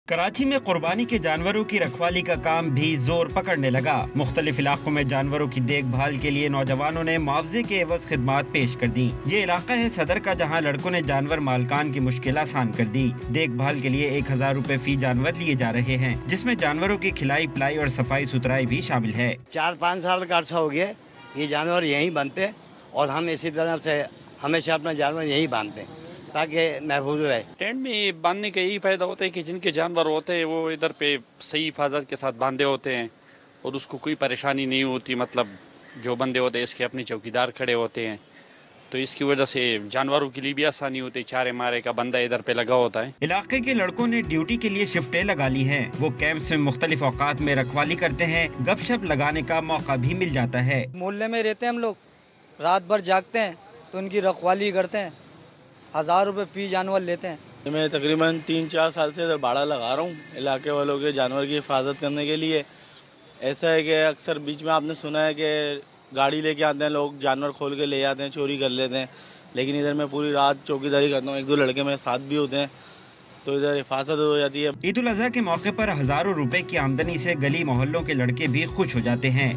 कराची में कुर्बानी के जानवरों की रखवाली का काम भी जोर पकड़ने लगा। मुख्तलिफ इलाकों में जानवरों की देखभाल के लिए नौजवानों ने मुआवजे के एवज खिदमात पेश कर दी। ये इलाका है सदर का, जहां लड़कों ने जानवर मालकान की मुश्किल आसान कर दी। देखभाल के लिए 1000 रुपए फी जानवर लिए जा रहे हैं, जिसमें जानवरों की खिलाई पिलाई और सफाई सुथराई भी शामिल है। 4-5 साल का अर्सा हो गया ये जानवर यहीं बनते और हम इसी तरह से हमेशा अपना जानवर यहीं बांधते हैं ताकि महफूज रहे। टेंट में बांधने का यही फ़ायदा होता है कि जिनके जानवर होते हैं वो इधर पे सही हिफाजत के साथ बांधे होते हैं और उसको कोई परेशानी नहीं होती। मतलब जो बंदे होते हैं इसके अपने चौकीदार खड़े होते हैं, तो इसकी वजह से जानवरों के लिए भी आसानी होती है। चारे मारे का बंदा इधर पे लगा होता है। इलाके के लड़कों ने ड्यूटी के लिए शिफ्टें लगा ली हैं। वो कैंप में मुख्तलिफ औकात में रखवाली करते हैं। गपशप लगाने का मौका भी मिल जाता है। मोहल्ले में रहते हैं हम लोग, रात भर जागते हैं तो उनकी रखवाली करते हैं। 1000 रुपये फी जानवर लेते हैं। मैं तकरीबन 3-4 साल से इधर भाड़ा लगा रहा हूँ इलाके वालों के जानवर की हिफाजत करने के लिए। ऐसा है कि अक्सर बीच में आपने सुना है कि गाड़ी लेके आते हैं लोग, जानवर खोल के ले जाते हैं, चोरी कर लेते हैं, लेकिन इधर मैं पूरी रात चौकीदारी करता हूँ। 1-2 लड़के मेरे साथ भी होते हैं, तो इधर हिफाजत हो जाती है। ईद उल अज़हा के मौके पर हज़ारों रुपए की आमदनी से गली मोहल्लों के लड़के भी खुश हो जाते हैं।